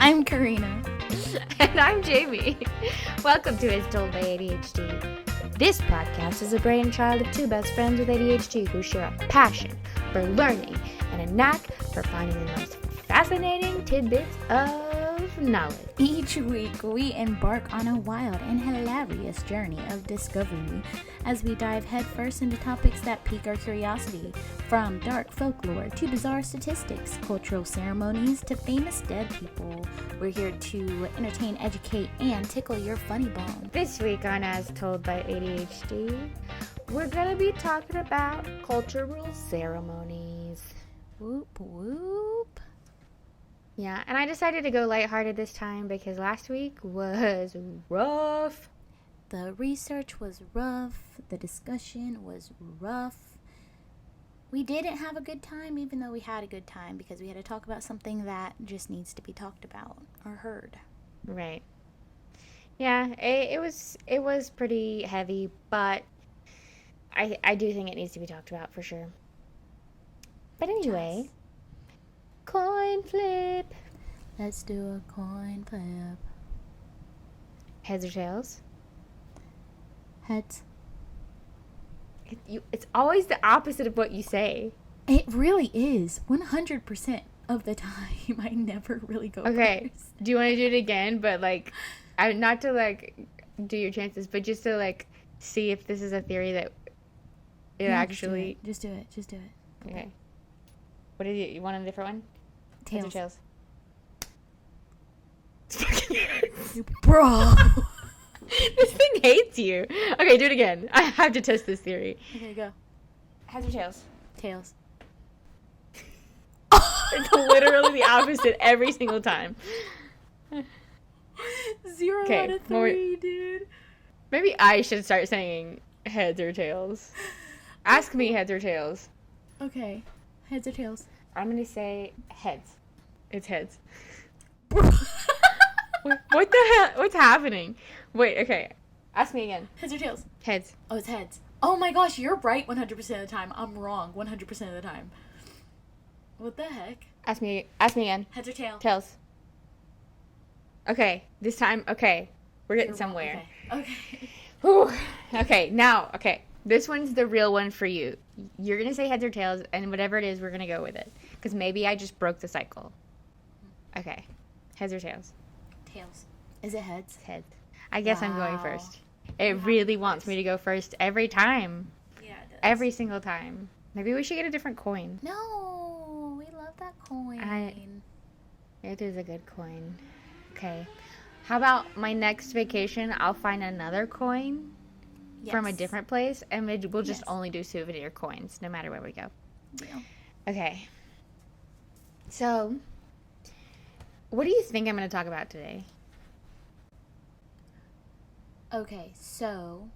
I'm Karena. And I'm Jamie. Welcome to As Told by ADHD. This podcast is a brainchild of two best friends with ADHD who share a passion for learning and a knack for finding the most fascinating tidbits of knowledge. Each week, we embark on a wild and hilarious journey of discovery as we dive headfirst into topics that pique our curiosity, from dark folklore to bizarre statistics, cultural ceremonies to famous dead people. We're here to entertain, educate, and tickle your funny bone. This week on As Told by ADHD, we're going to be talking about cultural ceremonies. Whoop whoop. Yeah, and I decided to go lighthearted this time because last week was rough. The research was rough. The discussion was rough. We didn't have a good time, even though we had a good time, because we had to talk about something that just needs to be talked about or heard. Right. Yeah, it was pretty heavy, but I do think it needs to be talked about for sure. But anyway, Yes. coin flip. Let's do a coin flip. Heads or tails? Heads. It's always the opposite of what you say. It really is. 100% of the time, I never really go Okay. first. Do you want to do it again? But not to do your chances, but just to see if this is a theory that it Yeah, actually. Just do it. Okay. What is it? You want a different one? Heads or Tails. tails? Bro. This thing hates you. Okay, do it again. I have to test this theory. Okay, go. Heads or tails? Tails. It's literally the opposite every single time. 0 Okay, out of 3, dude. Maybe I should start saying heads or tails. Ask me heads or tails. Okay. Heads or tails? I'm going to say heads. It's heads. Bro. What the hell? What's happening? Wait, okay. Ask me again. Heads or tails? Heads. Oh, it's heads. Oh my gosh, you're right 100% of the time. I'm wrong 100% of the time. What the heck? Ask me again. Heads or tails? Tails. Okay, this time, okay. We're getting You're wrong. somewhere. Okay. Whew. Okay, now, okay. This one's the real one for you. You're going to say heads or tails, and whatever it is, we're going to go with it. Because maybe I just broke the cycle. Okay. Heads or tails? Tails. Is it heads? Heads. I guess I'm going Wow. first. It really wants me to go first every time. Yeah, it does. Every single time. Maybe we should get a different coin. No, we love that coin. It is a good coin. Okay. How about my next vacation, I'll find another coin from a Yes. different place, and we'll just Yes. only do souvenir coins, no matter where we go. Deal. Okay. So, what do you think I'm going to talk about today? Okay, so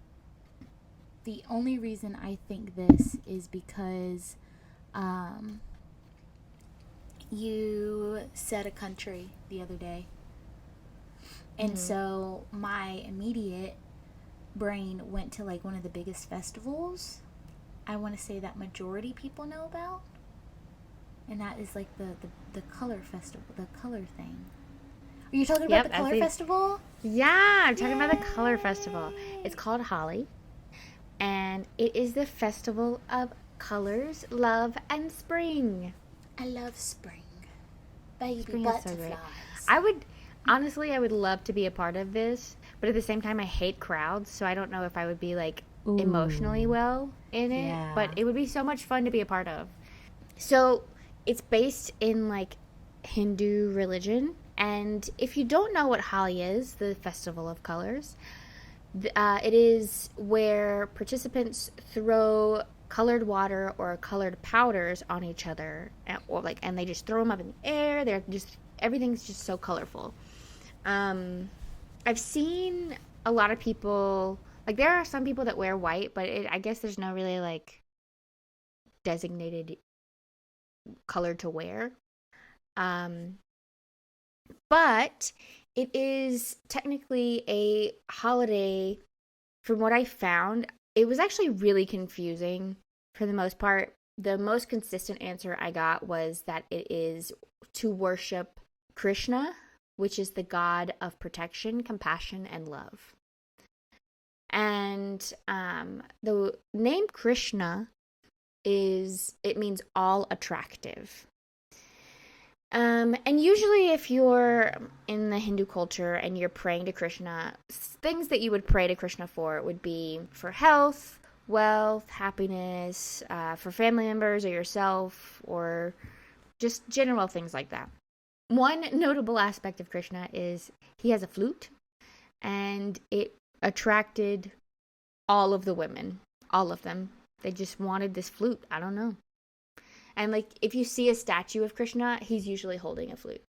the only reason I think this is because you said a country the other day. And so my immediate brain went to one of the biggest festivals I want to say that majority people know about. And that is the color festival, the color thing. Are you talking about Yep, the color festival? Yeah, I'm talking about the Color Festival. It's called Holi, and it is the festival of colors, love, and spring. I love spring. Baby Spring is so butterflies. great. I would love to be a part of this, but at the same time, I hate crowds, so I don't know if I would be emotionally well in it. Yeah. But it would be so much fun to be a part of. So it's based in Hindu religion, and if you don't know what Holi is, the Festival of Colors, it is where participants throw colored water or colored powders on each other, and they just throw them up in the air. Everything's just so colorful. I've seen a lot of people, there are some people that wear white, but I guess there's no really designated color to wear. But it is technically a holiday. From what I found, it was actually really confusing for the most part. The most consistent answer I got was that it is to worship Krishna, which is the god of protection, compassion, and love. And the name Krishna it means all attractive. And usually if you're in the Hindu culture and you're praying to Krishna, things that you would pray to Krishna for would be for health, wealth, happiness, for family members or yourself, or just general things like that. One notable aspect of Krishna is he has a flute, and it attracted all of the women, all of them. They just wanted this flute. I don't know. And like, if you see a statue of Krishna, he's usually holding a flute.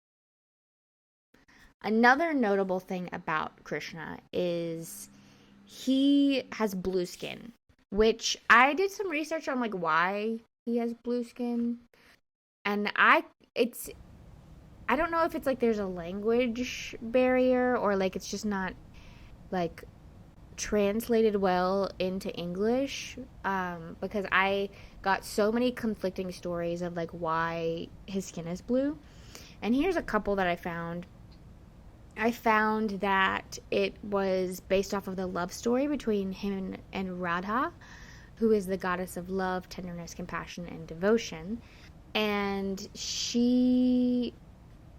Another notable thing about Krishna is he has blue skin, which I did some research on, like, why he has blue skin. And I don't know if it's like there's a language barrier, or like it's just not like translated well into English, because I got so many conflicting stories of like why his skin is blue. And here's a couple that I found. I found that it was based off of the love story between him and Radha, who is the goddess of love, tenderness, compassion, and devotion. And she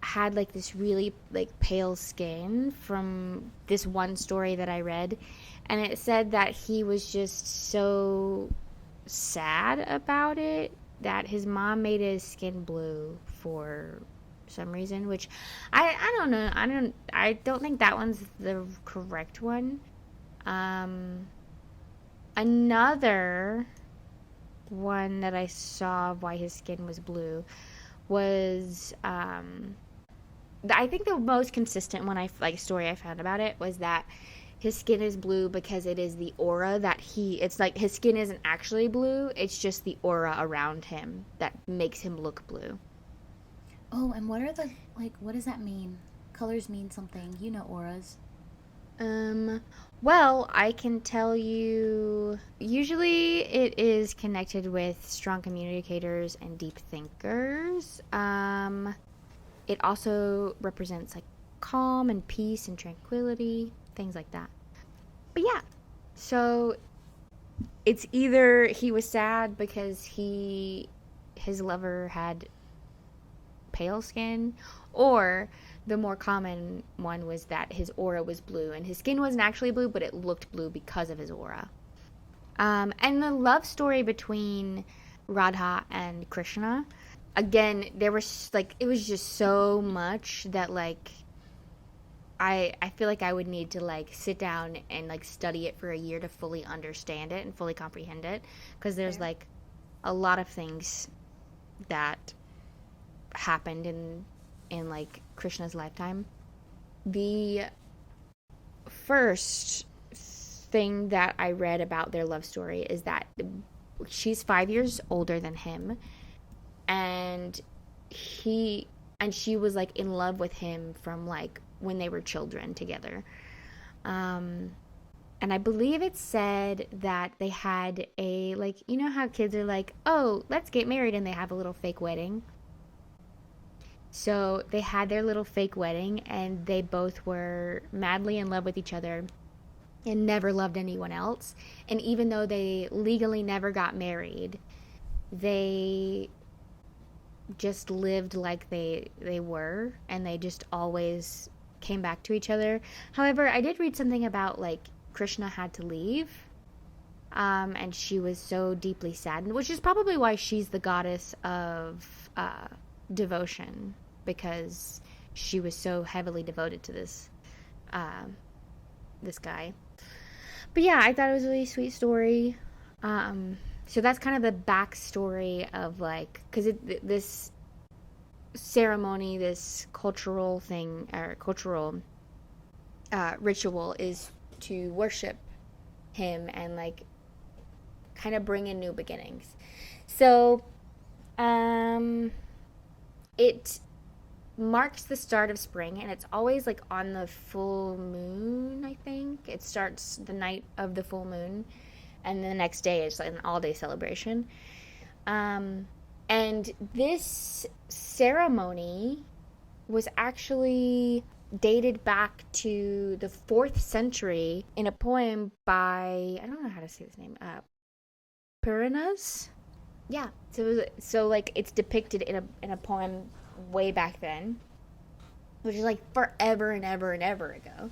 had like this really like pale skin from this one story that I read, and it said that he was just so sad about it that his mom made his skin blue for some reason, which I don't know. I don't think that one's the correct one. Another one that I saw of why his skin was blue was I think the most consistent one story I found about it was that his skin is blue because it is the aura that it's like his skin isn't actually blue, it's just the aura around him that makes him look blue. Oh, and what does that mean? Colors mean something. You know auras. Well, I can tell you, usually it is connected with strong communicators and deep thinkers. It also represents like calm and peace and tranquility, things like that. But yeah, so it's either he was sad because his lover had pale skin, or the more common one was that his aura was blue, and his skin wasn't actually blue, but it looked blue because of his aura. And the love story between Radha and Krishna, again, there was like, it was just so much that like I feel like I would need to like sit down and like study it for a year to fully understand it and fully comprehend it, because there's like a lot of things that happened in like Krishna's lifetime. The first thing that I read about their love story is that she's 5 years older than him, and she was like in love with him from like when they were children together. And I believe it said that they had a, like, you know how kids are like, oh, let's get married, and they have a little fake wedding. So they had their little fake wedding, and they both were madly in love with each other and never loved anyone else. And even though they legally never got married, they just lived like they were, and they just always came back to each other. However, I did read something about like Krishna had to leave, and she was so deeply saddened, which is probably why she's the goddess of devotion, because she was so heavily devoted to this guy. But yeah, I thought it was a really sweet story. So that's kind of the backstory of like, because this ceremony, this cultural thing, or cultural ritual, is to worship him and like kind of bring in new beginnings. So it marks the start of spring, and it's always like on the full moon. I think it starts the night of the full moon, and the next day it's like an all-day celebration. And this ceremony was actually dated back to the 4th century in a poem by, I don't know how to say this name, Puranas. Yeah, so like it's depicted in a poem way back then, which is like forever and ever and ever ago.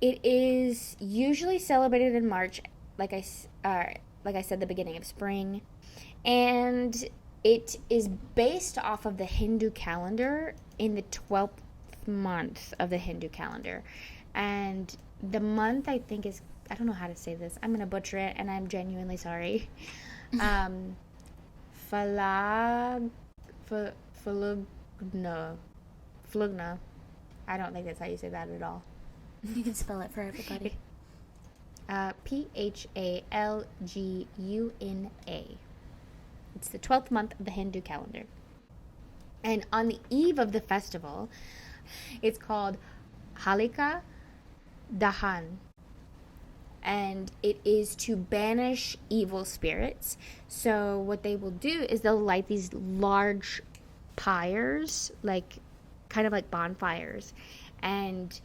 It is usually celebrated in March, like I said, the beginning of spring, and it is based off of the Hindu calendar in the 12th month of the Hindu calendar, and the month I think is, I don't know how to say this. I'm gonna butcher it, and I'm genuinely sorry. Falag, Flugna. Flugna. I don't think that's how you say that at all. You can spell it for everybody. Phalguna. It's the 12th month of the Hindu calendar. And on the eve of the festival, it's called Halika Dahan. And it is to banish evil spirits. So what they will do is they'll light these large pyres, like kind of like bonfires, and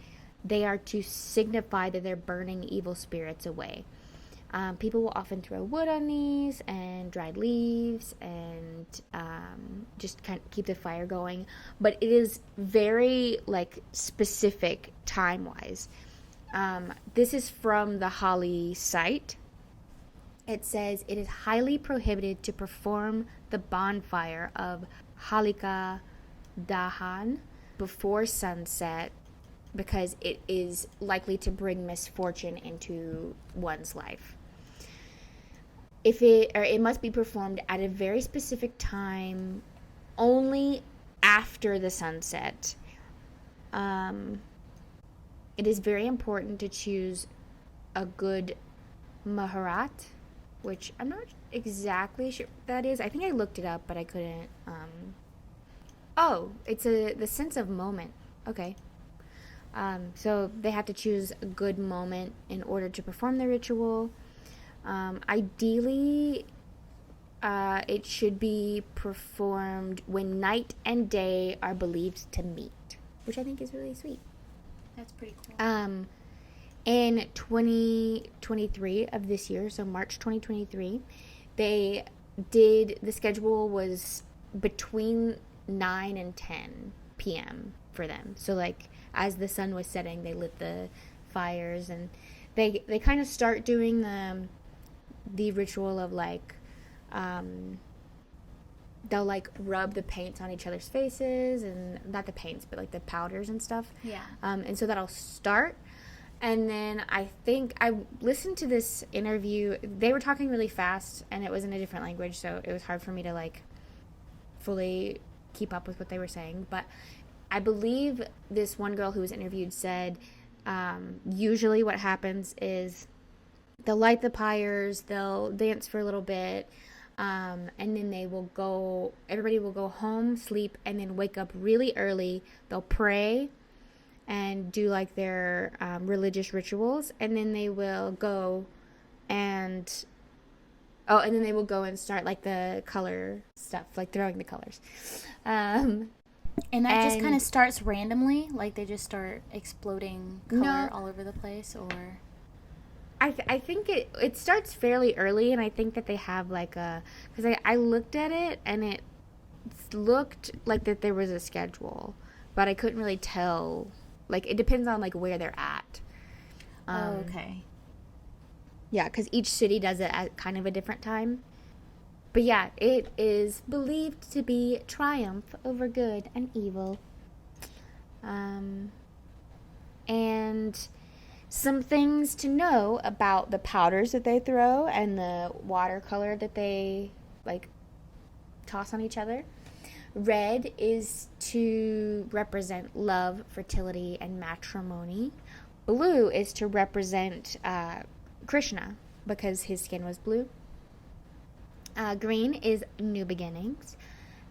they are to signify that they're burning evil spirits away. People will often throw wood on these and dried leaves and just kind of keep the fire going. But it is very like specific time-wise. This is from the Holi site. It says it is highly prohibited to perform the bonfire of Halika Dahan before sunset because it is likely to bring misfortune into one's life. It must be performed at a very specific time, only after the sunset. It is very important to choose a good maharat, which I'm not exactly sure what that is. I think I looked it up, but I couldn't. It's the sense of moment. Okay. So they have to choose a good moment in order to perform the ritual. Ideally, it should be performed when night and day are believed to meet, which I think is really sweet. That's pretty cool. In 2023 of this year, so March 2023, the schedule was between 9 and 10 p.m. for them. So like as the sun was setting, they lit the fires, and they kind of start doing the ritual of like they'll like rub the paints on each other's faces, and not the paints but like the powders and stuff. Yeah. And so that'll start, and then I think I listened to this interview. They were talking really fast and it was in a different language, so it was hard for me to like fully keep up with what they were saying. But I believe this one girl who was interviewed said usually what happens is they'll light the pyres, they'll dance for a little bit, and then everybody will go home, sleep, and then wake up really early. They'll pray and do like their religious rituals, and then they will go and start like the color stuff, like throwing the colors. And that just kind of starts randomly, like they just start exploding color all over the place, or... I think it starts fairly early, and I think that they have like because I looked at it and it looked like that there was a schedule, but I couldn't really tell. Like it depends on like where they're at. Okay. Yeah, because each city does it at kind of a different time. But yeah, it is believed to be triumph over good and evil. And some things to know about the powders that they throw and the watercolor that they like toss on each other. Red is to represent love, fertility, and matrimony. Blue is to represent Krishna because his skin was blue. Green is new beginnings.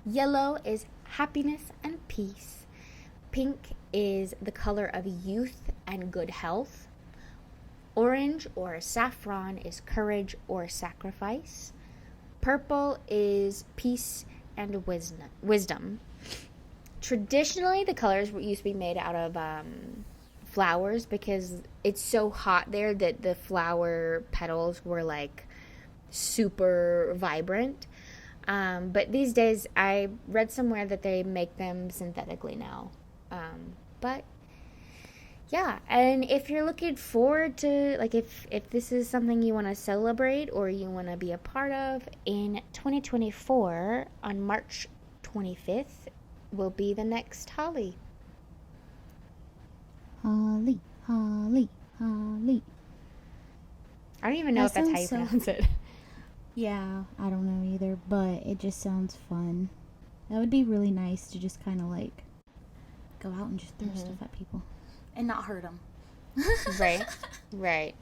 Yellow is happiness and peace. Pink is the color of youth and good health. Orange or saffron is courage or sacrifice. Purple is peace and wisdom. traditionally the colors used to be made out of flowers because it's so hot there that the flower petals were like super vibrant. But these days I read somewhere that they make them synthetically now. But yeah, and if you're looking forward to, like, if this is something you want to celebrate or you want to be a part of, in 2024, on March 25th, will be the next Holi. Holi, Holi, Holi. I don't even know if that's how you pronounce it. Yeah, I don't know either, but it just sounds fun. That would be really nice to just kind of, like, go out and just throw stuff at people. And not hurt them. Right.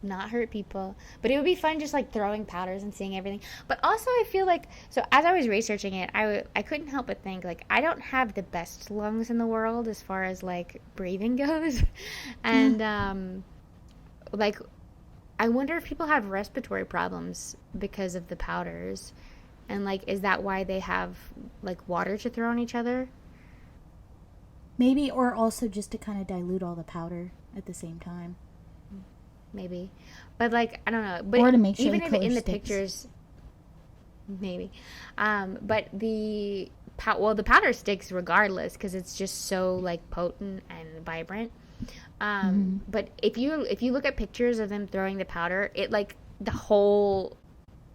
Not hurt people. But it would be fun just, like, throwing powders and seeing everything. But also I feel like, so as I was researching it, I couldn't help but think, like, I don't have the best lungs in the world as far as, like, breathing goes. And, like, I wonder if people have respiratory problems because of the powders. And, like, is that why they have, like, water to throw on each other? Maybe, or also just to kind of dilute all the powder at the same time. Maybe. But, like, I don't know. But or to make sure even the if in the sticks. pictures, maybe. But the powder sticks regardless because it's just so, like, potent and vibrant. But if you look at pictures of them throwing the powder, it, like, the whole,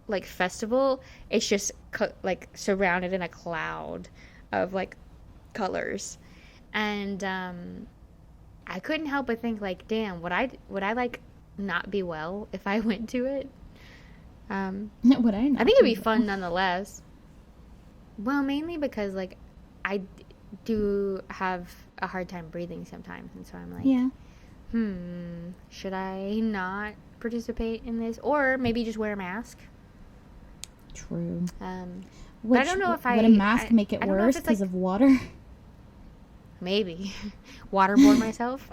like, festival, it's just like surrounded in a cloud of, like, colors. And I couldn't help but think, like, damn, would I like not be well if I went to it? Would I not? I think it'd be fun nonetheless. Well, mainly because, like, I do have a hard time breathing sometimes, and so I'm like, should I not participate in this, or maybe just wear a mask? True. But I don't know if would a mask make it worse because of water? Maybe. Waterboard myself.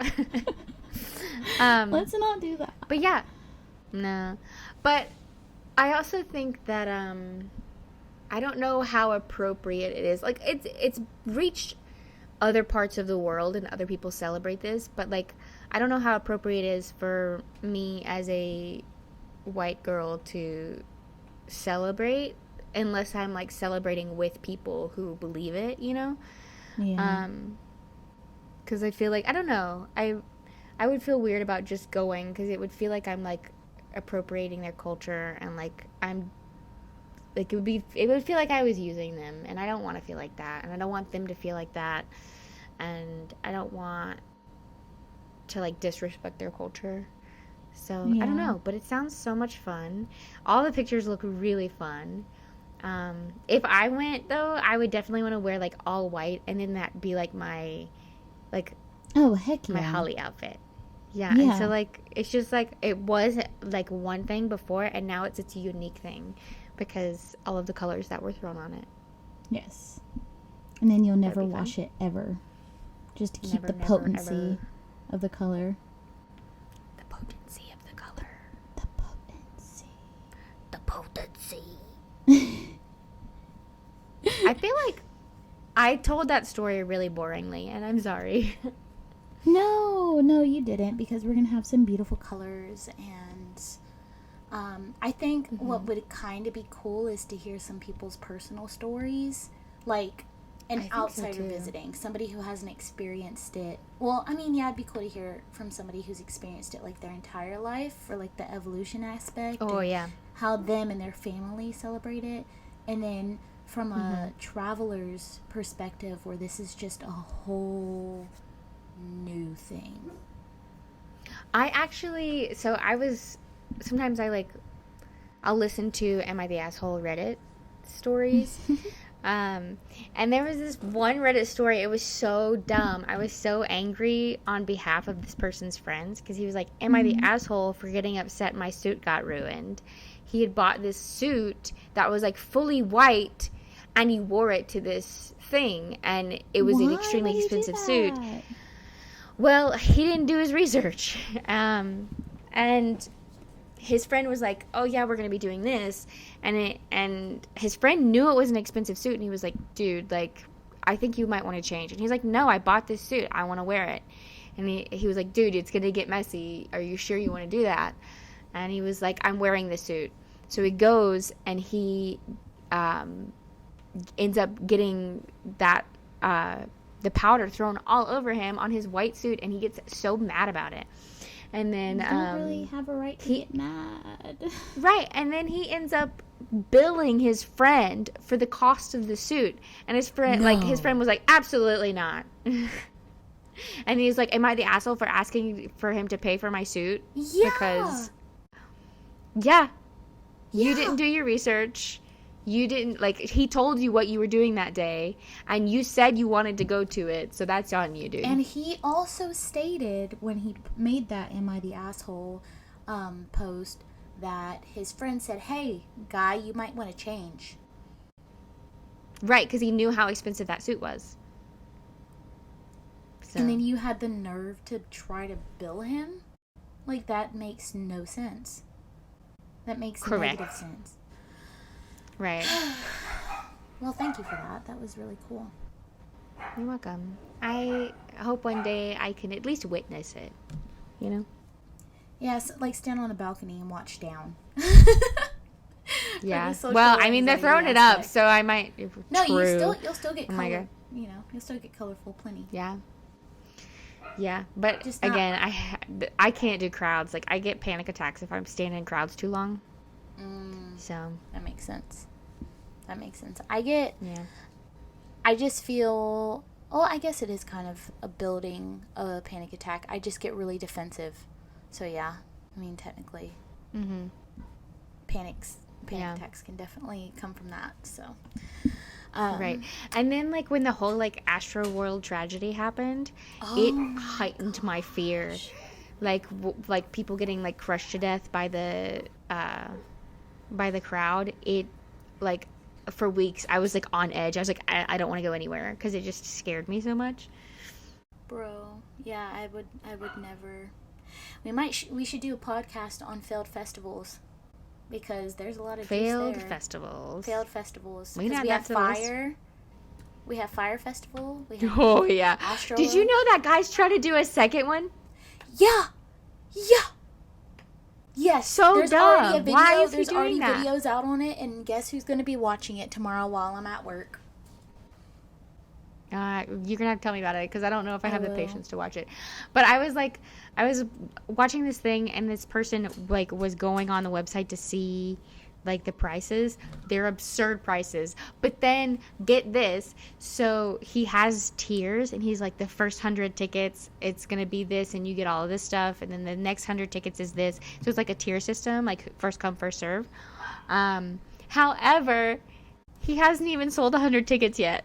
Let's not do that. But yeah. No. But I also think that I don't know how appropriate it is. Like, it's reached other parts of the world and other people celebrate this, but, like, I don't know how appropriate it is for me as a white girl to celebrate unless I'm, like, celebrating with people who believe it, you know? Yeah. Because I feel like, I don't know, I would feel weird about just going because it would feel like I'm, like, appropriating their culture and, like, I'm, like, it would feel like I was using them, and I don't want to feel like that, and I don't want them to feel like that, and I don't want to, like, disrespect their culture. So I don't know, but it sounds so much fun. All the pictures look really fun. If I went, though, I would definitely want to wear, like, all white, and then that be, like, my, like, oh, heck yeah, my Holi outfit. Yeah, and so, like, it's just, like, it was, like, one thing before, and now it's its unique thing because all of the colors that were thrown on it. Yes. And then you'll never wash it ever. Just to keep the potency of the color. The potency of the color. The potency. The potency. I feel like I told that story really boringly, and I'm sorry. No, you didn't, because we're going to have some beautiful colors, and I think what would kind of be cool is to hear some people's personal stories, like an outsider visiting, somebody who hasn't experienced it. Well, I mean, yeah, it'd be cool to hear from somebody who's experienced it, like, their entire life, or, like, the evolution aspect. Oh, yeah. How them and their family celebrate it, and then from a traveler's perspective, where this is just a whole new thing. Sometimes I'll listen to Am I the Asshole Reddit stories. And there was this one Reddit story. It was so dumb. I was so angry on behalf of this person's friends because he was like, am I the asshole for getting upset my suit got ruined? He had bought this suit that was, like, fully white, and he wore it to this thing, and it was an extremely expensive suit. Well, he didn't do his research. And his friend was like, oh, yeah, we're going to be doing this. And his friend knew it was an expensive suit, and he was like, dude, like, I think you might want to change. And he's like, no, I bought this suit. I want to wear it. And he was like, dude, it's going to get messy. Are you sure you want to do that? And he was like, I'm wearing the suit. So he goes and he ends up getting that the powder thrown all over him on his white suit, and he gets so mad about it. And then you don't really have a right to get mad. Right, and then he ends up billing his friend for the cost of the suit, and his friend was like, absolutely not. And he's like, am I the asshole for asking for him to pay for my suit? Yeah. Because you didn't do your research. You didn't, like, he told you what you were doing that day, and you said you wanted to go to it, so that's on you, dude. And he also stated, when he made that Am I the Asshole post, that his friend said, hey, guy, you might want to change. Right, because he knew how expensive that suit was. So. And then you had the nerve to try to bill him? Like, that makes no sense. That makes negative sense. Right. Well, thank you for that. That was really cool. You're welcome. I hope one day I can at least witness it. You know? Yes, like stand on a balcony and watch down. Yeah. Well, I mean, they're throwing it up, so I might. No, you'll still get color. My God. You know, you'll still get colorful plenty. Yeah. Yeah, but again, I can't do crowds. Like, I get panic attacks if I'm standing in crowds too long. So that makes sense. I just feel, I guess it is kind of a building a panic attack. I just get really defensive. So yeah, I mean, technically, panic attacks can definitely come from that. So right. And then, like, when the whole, like, Astro World tragedy happened, it heightened my fear. Like people getting, like, crushed to death by the crowd. It, like, for weeks, I was, like, on edge. I was like, I don't want to go anywhere, because it just scared me so much. Bro, yeah, I would never. We should do a podcast on failed festivals. Because there's a lot of failed there. festivals. Failed festivals. We have Fire. We have Fire Festival. We have Astro. Did you know that guy's trying to do a second one? Yeah. Yes. So there's dumb. Already a video. Why is there's he doing already that? videos out on it, and guess who's going to be watching it tomorrow while I'm at work? You're gonna have to tell me about it, because I don't know if I have the patience to watch it. But I was watching this thing, and this person, like, was going on the website to see, like, the prices. They're absurd prices. But then, get this, so he has tiers, and he's like, the first 100 tickets, it's gonna be this, and you get all of this stuff, and then the next 100 tickets is this. So it's like a tier system, like first come, first serve. However, he hasn't even sold 100 tickets yet.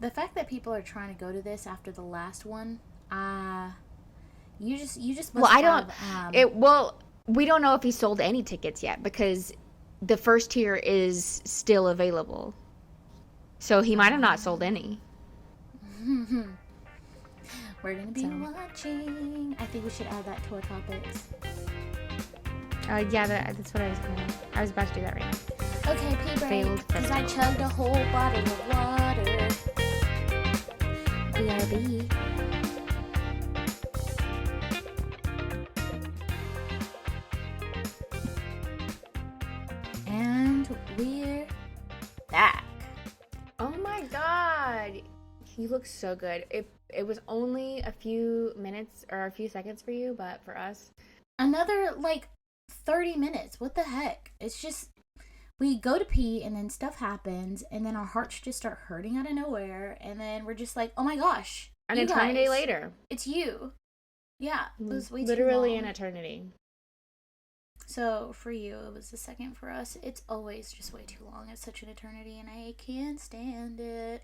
The fact that people are trying to go to this after the last one, you just we don't know if he sold any tickets yet, because the first tier is still available. So he might have not sold any. We're going to be watching. I think we should add that to our topics. Yeah, that's what I was about to do that right now. Okay, pee break. Because I chugged a whole bottle of water. BRB. And we're back. Oh my God. You look so good. It was only a few minutes or a few seconds for you, but for us, another, like, 30 minutes. What the heck? It's just, we go to pee, and then stuff happens, and then our hearts just start hurting out of nowhere, and then we're just like, oh my gosh. An eternity later. It's you. Yeah, it was way literally too long. An eternity. So, for you, it was the second. For us, it's always just way too long. It's such an eternity, and I can't stand it.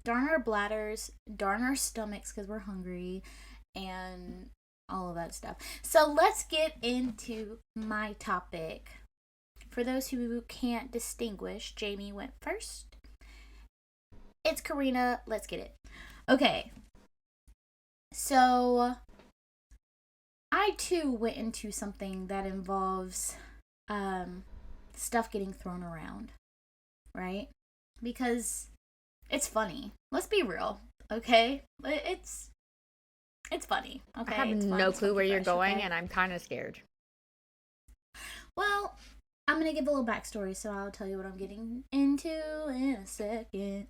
Darn our bladders, darn our stomachs because we're hungry, and all of that stuff. So, let's get into my topic. For those who can't distinguish, Jamie went first. It's Karena. Let's get it. Okay. So, I too went into something that involves stuff getting thrown around, right? Because It's funny. Let's be real, okay? It's funny, okay? I have it's fun. no It's clue where funky you're fresh, going, okay? and I'm kind of scared. Well, I'm gonna give a little backstory, so I'll tell you what I'm getting into in a second.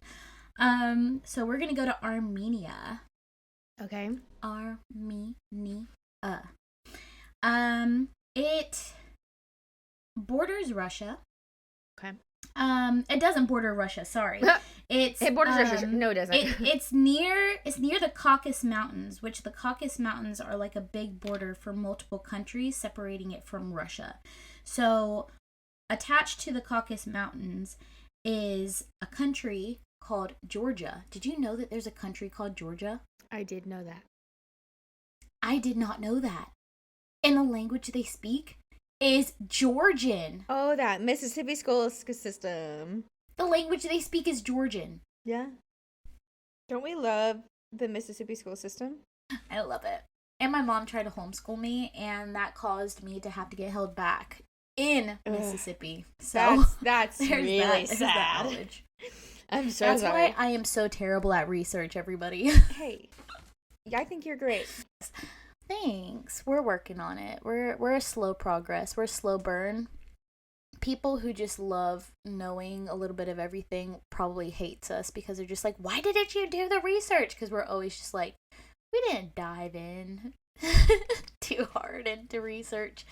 So we're gonna go to Armenia. Okay. Armenia. It borders Russia. Okay. It doesn't border Russia. Sorry, It borders Russia. No, it doesn't. It's near the Caucasus Mountains, which the Caucasus Mountains are like a big border for multiple countries, separating it from Russia. So, attached to the Caucasus Mountains is a country called Georgia. Did you know that there's a country called Georgia? I did know that. I did not know that. And the language they speak is Georgian. Oh, that Mississippi school system. The language they speak is Georgian. Yeah. Don't we love the Mississippi school system? I love it. And my mom tried to homeschool me, and that caused me to have to get held back in Mississippi. So that's really there's sad. that knowledge. I'm so That's sorry. why I am so terrible at research, everybody. Hey, I think you're great. Thanks. We're working on it. We're a slow progress. We're a slow burn. People who just love knowing a little bit of everything probably hates us because they're just like, why didn't you do the research? Because we're always just like, we didn't dive in too hard into research.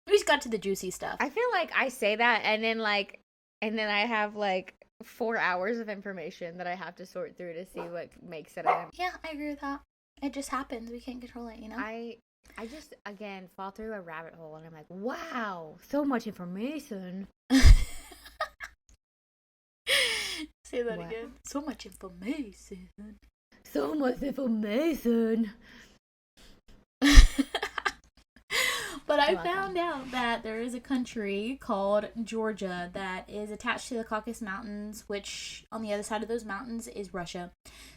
We just got to the juicy stuff. I feel like I say that and then I have 4 hours of information that I have to sort through to see what makes it. Yeah, I agree with that. It just happens. We can't control it, you know? I just, again, fall through a rabbit hole and I'm like, wow, so much information. Say that again. So much information. So much information. But I found out that there is a country called Georgia that is attached to the Caucasus Mountains, which on the other side of those mountains is Russia.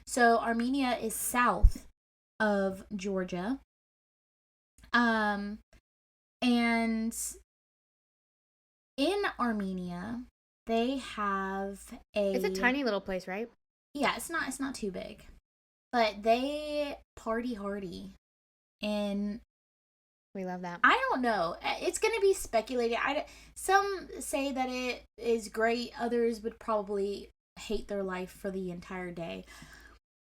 So Armenia is south of Georgia. And in Armenia, they have It's a tiny little place, right? Yeah, it's not too big. But they party hardy. And we love that. I don't know. It's going to be speculated. Some say that it is great. Others would probably hate their life for the entire day.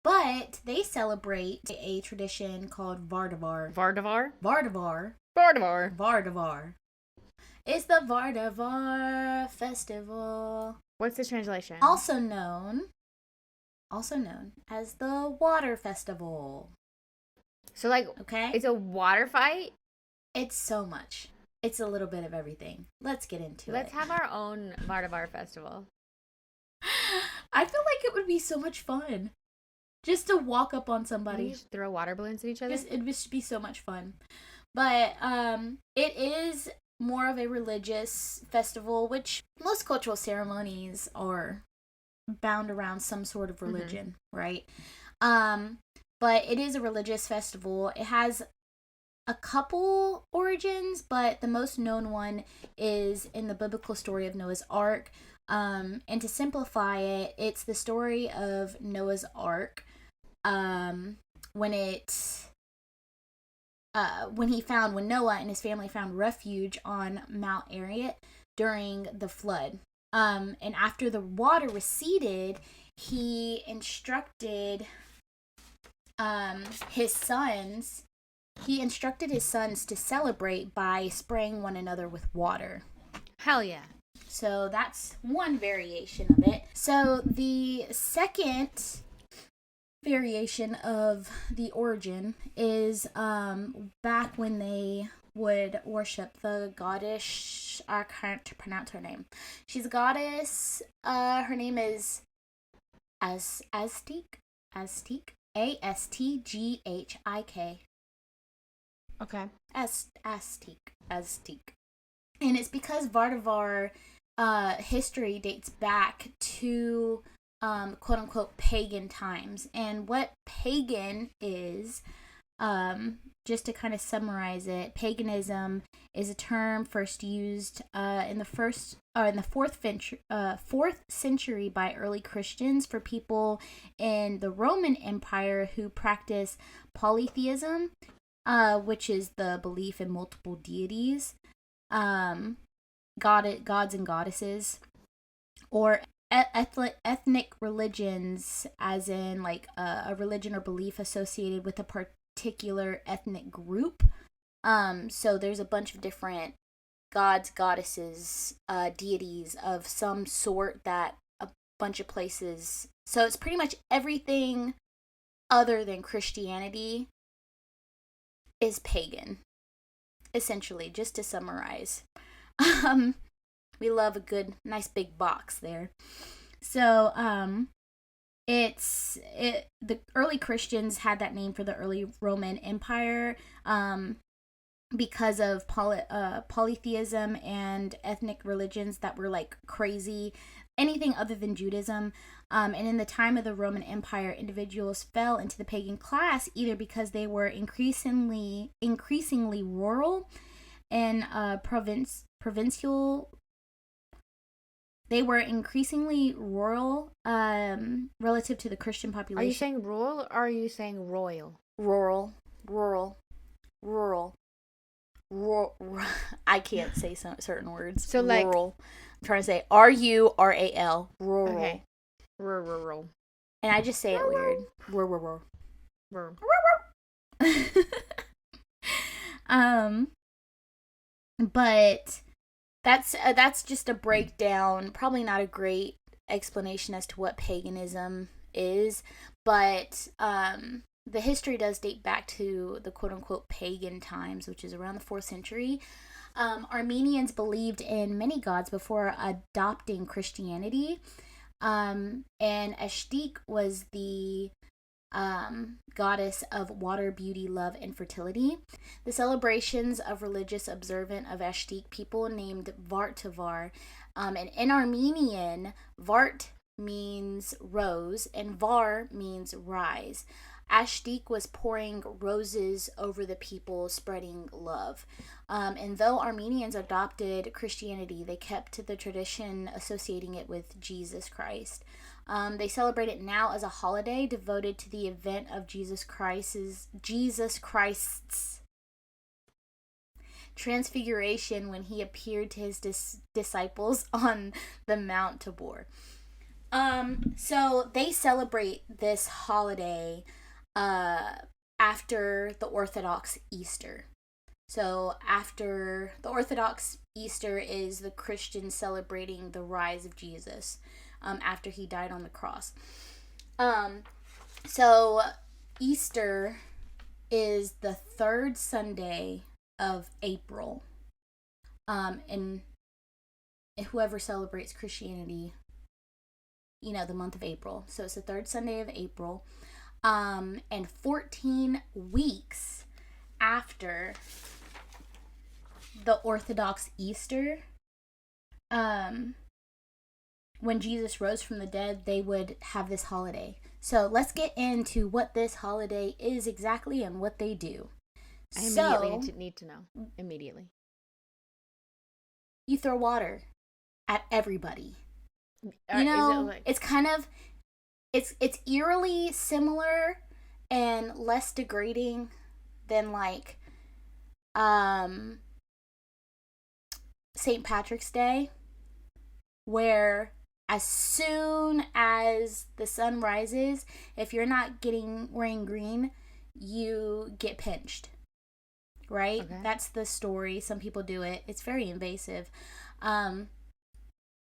But they celebrate a tradition called Vardavar. Vardavar? Vardavar. Vardavar. Vardavar. It's the Vardavar Festival. What's the translation? Also known as the Water Festival. So, okay, it's a water fight? It's so much. It's a little bit of everything. Let's get into it. Let's have our own Vardavar festival. I feel like it would be so much fun. Just to walk up on somebody. We just throw water balloons at each other? It would just be so much fun. But it is more of a religious festival, which most cultural ceremonies are bound around some sort of religion, right? But it is a religious festival. It has a couple origins, but the most known one is in the biblical story of Noah's Ark. And to simplify it, it's the story of Noah's Ark. When Noah and his family found refuge on Mount Ararat during the flood. And after the water receded, he instructed his sons to celebrate by spraying one another with water. Hell yeah. So that's one variation of it. So the second variation of the origin is back when they would worship the goddess. I can't pronounce her name. She's a goddess. Her name is Azteek. Astgik. Okay. Azteek. And it's because Vardavar history dates back to quote unquote pagan times. And what pagan is just to kind of summarize it, paganism is a term first used in the fourth century by early Christians for people in the Roman Empire who practice polytheism, which is the belief in multiple deities, gods and goddesses, or ethnic religions, as in like a religion or belief associated with a particular ethnic group. So there's a bunch of different gods, goddesses, deities of some sort that a bunch of places. So it's pretty much everything other than Christianity is pagan, essentially, just to summarize. We love a good, nice big box there. So, the early Christians had that name for the early Roman Empire, because of polytheism and ethnic religions that were like crazy, anything other than Judaism. And in the time of the Roman Empire, individuals fell into the pagan class either because they were increasingly rural and provincial. They were increasingly rural relative to the Christian population. Are you saying rural or are you saying royal? Rural. I can't say some certain words. So like, rural. I'm trying to say rural. Rural. Okay. Rural. And I just say it weird. Rural. But that's just a breakdown. Probably not a great explanation as to what paganism is, but the history does date back to the quote-unquote pagan times, which is around the 4th century. Armenians believed in many gods before adopting Christianity, and Ashtik was the goddess of water, beauty, love, and fertility. The celebrations of religious observant of Ashtik people named Vardavar, and in Armenian, Vart means rose and Var means rise. Ashtik was pouring roses over the people, spreading love. And though Armenians adopted Christianity, they kept to the tradition associating it with Jesus Christ. They celebrate it now as a holiday devoted to the event of Jesus Christ's transfiguration when he appeared to his disciples on the Mount Tabor. So they celebrate this holiday after the Orthodox Easter. So after the Orthodox Easter is the Christians celebrating the rise of Jesus after he died on the cross. So Easter is the third Sunday of April. And whoever celebrates Christianity, the month of April. So it's the third Sunday of April. And 14 weeks after the Orthodox Easter, when Jesus rose from the dead, they would have this holiday. So let's get into what this holiday is exactly and what they do. I immediately need to know. Immediately. You throw water at everybody. It's kind of, it's eerily similar and less degrading than like St. Patrick's Day, where as soon as the sun rises, if you're not wearing green, you get pinched. Right? Okay. That's the story. Some people do it. It's very invasive.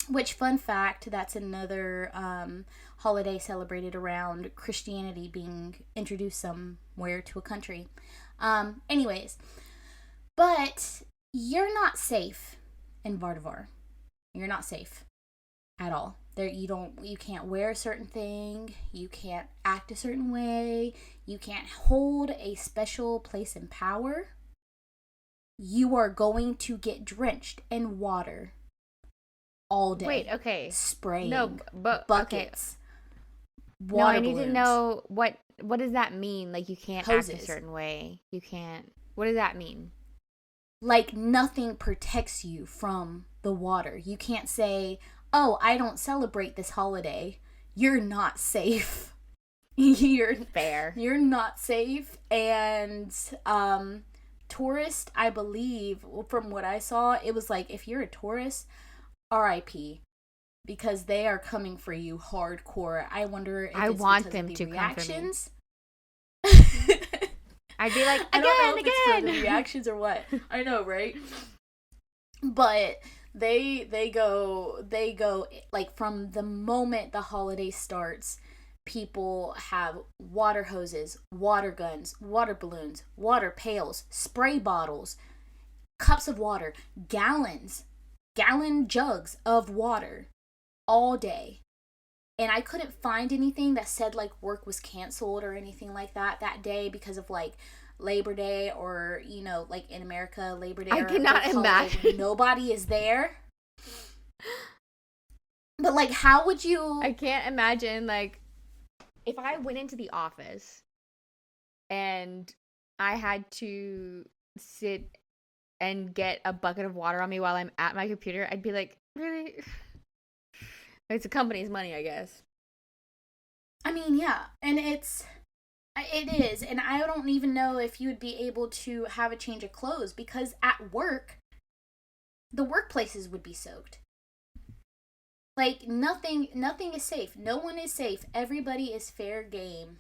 Which, fun fact, that's another holiday celebrated around Christianity being introduced somewhere to a country. Anyways, but you're not safe in Vardavar. You're not safe at all. You can't wear a certain thing. You can't act a certain way. You can't hold a special place in power. You are going to get drenched in water all day. Wait, okay. Spraying. No, but buckets. Okay. Water balloons. I need to know what What does that mean? Like, you can't act a certain way. You can't. What does that mean? Like, nothing protects you from the water. You can't say, oh, I don't celebrate this holiday. You're not safe. Fair. You're not safe. And tourist, I believe, from what I saw, it was like, if you're a tourist, RIP. Because they are coming for you hardcore. I wonder if I it's want because them of the to reactions. I'd be like, I don't know if again. it's for the reactions or what. I know, right? But they go like, from the moment the holiday starts, people have water hoses, water guns, water balloons, water pails, spray bottles, cups of water, gallon jugs of water all day. And I couldn't find anything that said like work was canceled or anything like that day because of like Labor Day, or, you know, like in America, Labor Day. I cannot imagine. Nobody is there. But like, how would you? I can't imagine, like, if I went into the office and I had to sit and get a bucket of water on me while I'm at my computer, I'd be like, really? It's the company's money, I guess. I mean, yeah. And it is. And I don't even know if you would be able to have a change of clothes, because at work, the workplaces would be soaked. Like, nothing is safe. No one is safe. Everybody is fair game.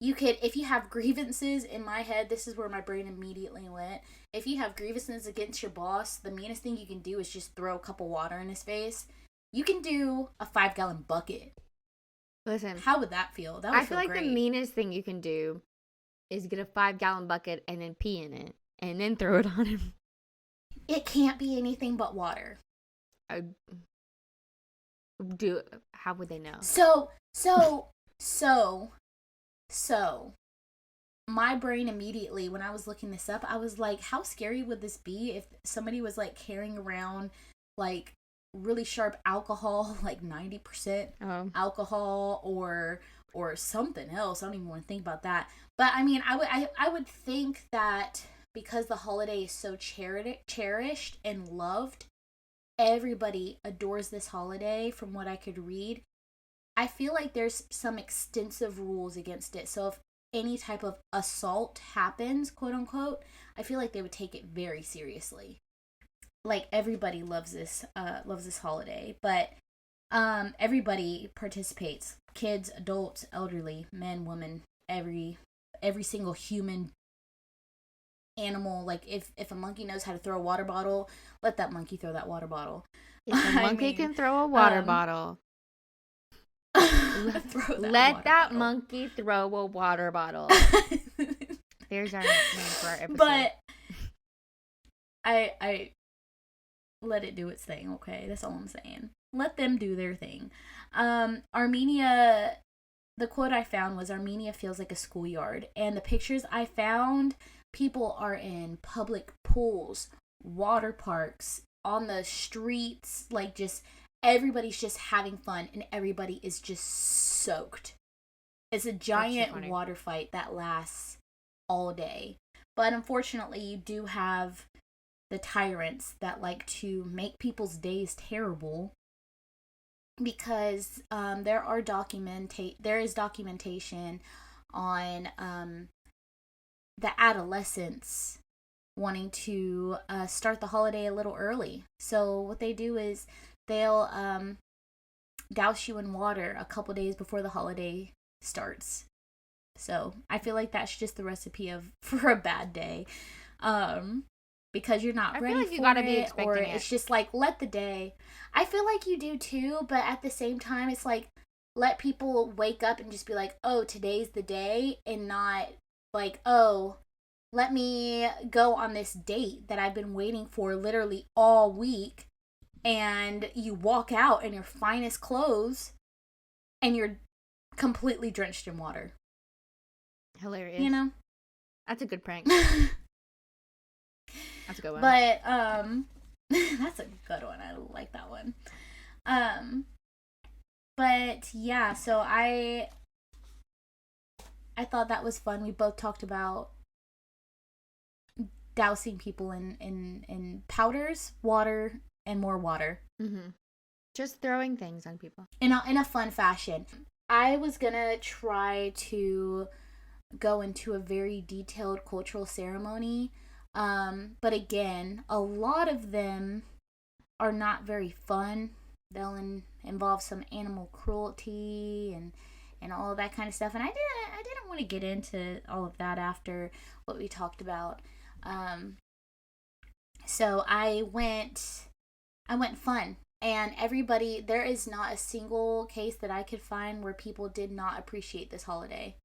You could, if you have grievances, in my head, this is where my brain immediately went. If you have grievances against your boss, the meanest thing you can do is just throw a cup of water in his face. You can do a 5-gallon bucket. Listen. How would that feel? That would I feel like great. The meanest thing you can do is get a 5-gallon bucket and then pee in it and then throw it on him. It can't be anything but water. How would they know? So, my brain immediately, when I was looking this up, I was like, how scary would this be if somebody was like carrying around like really sharp alcohol, like 90% alcohol, or something else. I don't even want to think about that. But I mean, I would think that because the holiday is so cherished and loved, everybody adores this holiday from what I could read. I feel like there's some extensive rules against it. So if any type of assault happens, quote unquote, I feel like they would take it very seriously. Like, everybody loves this holiday, but everybody participates. Kids, adults, elderly, men, women, every single human, animal. Like, if a monkey knows how to throw a water bottle, let that monkey throw that water bottle. If a monkey can throw a water bottle, let that monkey throw a water bottle. There's our name for our episode. But I let it do its thing, okay? That's all I'm saying. Let them do their thing. Armenia, the quote I found was, Armenia feels like a schoolyard. And the pictures I found, people are in public pools, water parks, on the streets, like, just everybody's just having fun, and everybody is just soaked. It's a giant water fight that lasts all day. But unfortunately, you do have the tyrants that like to make people's days terrible, because there is documentation on the adolescents wanting to start the holiday a little early. So what they do is they'll douse you in water a couple days before the holiday starts. So I feel like that's just the recipe for a bad day, because you're not ready like for you gotta it, be expecting or it. it's just like, let the day. I feel like you do too, but at the same time, it's like, let people wake up and just be like, oh, today's the day, and not like, oh, let me go on this date that I've been waiting for literally all week. And you walk out in your finest clothes and you're completely drenched in water. Hilarious. You know? That's a good prank. That's a good one. But, that's a good one. I like that one. But, yeah, so I thought that was fun. We both talked about dousing people in powders, water, and more water. Mm-hmm. Just throwing things on people. In a fun fashion. I was going to try to go into a very detailed cultural ceremony. But again, a lot of them are not very fun. They'll involve some animal cruelty and all of that kind of stuff. And I didn't want to get into all of that after what we talked about. So I went fun. And everybody, there is not a single case that I could find where people did not appreciate this holiday.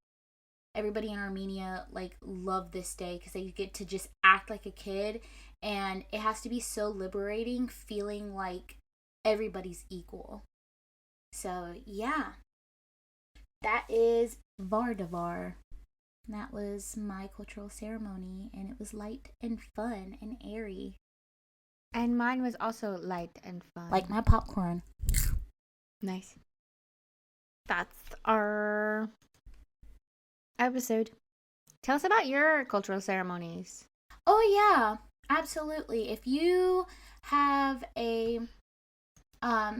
Everybody in Armenia, like, loved this day because they get to just act like a kid. And it has to be so liberating feeling like everybody's equal. So, yeah. That is Vardavar. That was my cultural ceremony. And it was light and fun and airy. And mine was also light and fun. Like my popcorn. Nice. That's our episode. Tell us about your cultural ceremonies. Oh, yeah. Absolutely. If you have a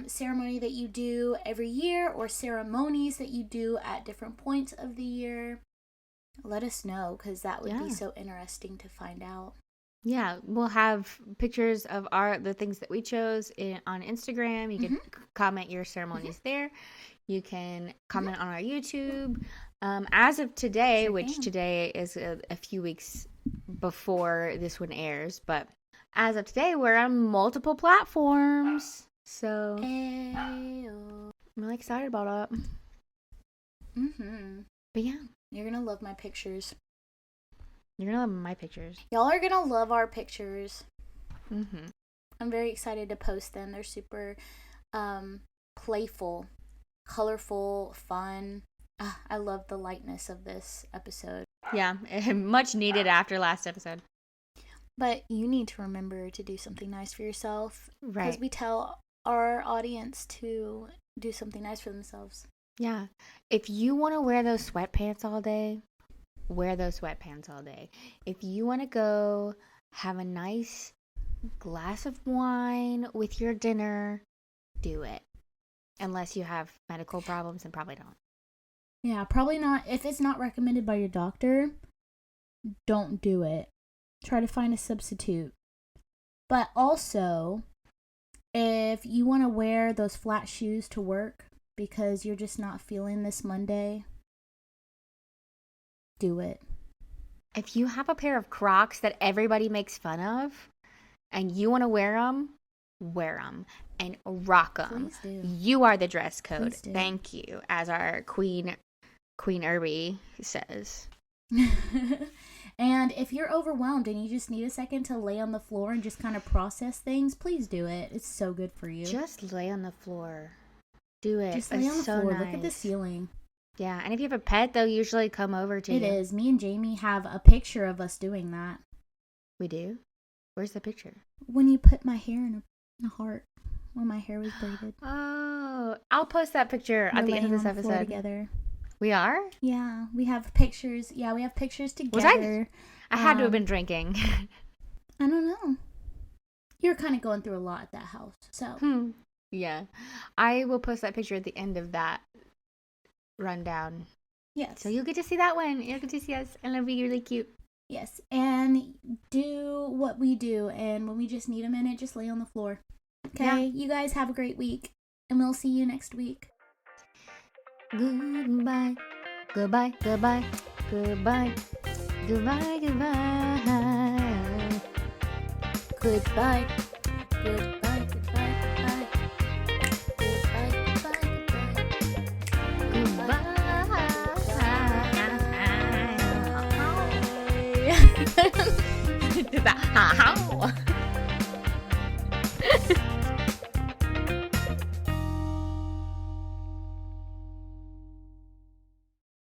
ceremony that you do every year or ceremonies that you do at different points of the year, let us know because that would be so interesting to find out. Yeah, we'll have pictures of the things that we chose on Instagram. You can comment your ceremonies there. You can comment on our YouTube. As of today, which today is a few weeks before this one airs, but as of today, we're on multiple platforms. So I'm really excited about it. But yeah. You're going to love my pictures. You're going to love my pictures. Y'all are going to love our pictures. Mm-hmm. I'm very excited to post them. They're super playful, colorful, fun. I love the lightness of this episode. Yeah, much needed after last episode. But you need to remember to do something nice for yourself. Right. Because we tell our audience to do something nice for themselves. Yeah. If you want to wear those sweatpants all day, wear those sweatpants all day. If you want to go have a nice glass of wine with your dinner, do it. Unless you have medical problems, and probably don't. Yeah, probably not. If it's not recommended by your doctor, don't do it. Try to find a substitute. But also, if you want to wear those flat shoes to work because you're just not feeling this Monday, do it. If you have a pair of Crocs that everybody makes fun of and you want to wear them and rock them. Please do. You are the dress code. Please do. Thank you, as our Queen Irby says. And if you're overwhelmed and you just need a second to lay on the floor and just kind of process things, please do it. It's so good for you. Just lay on the floor. Do it. Just lay on the floor. Nice. Look at the ceiling. Yeah, and if you have a pet, they'll usually come over to you. It is. Me and Jamie have a picture of us doing that. We do? Where's the picture? When you put my hair in a heart. When my hair was braided. Oh, I'll post that picture at the end of this episode. Together. We are? Yeah, we have pictures. Yeah, we have pictures together. Was I had to have been drinking. I don't know. You're kind of going through a lot at that house, so. Yeah. I will post that picture at the end of that rundown. Yes. So you'll get to see that one. You'll get to see us, and it'll be really cute. Yes, and do what we do, and when we just need a minute, just lay on the floor. Okay? Yeah. You guys have a great week, and we'll see you next week. Goodbye. Goodbye. Goodbye. Goodbye. Goodbye. Goodbye. Goodbye. Goodbye. Goodbye. Goodbye. Goodbye. Goodbye.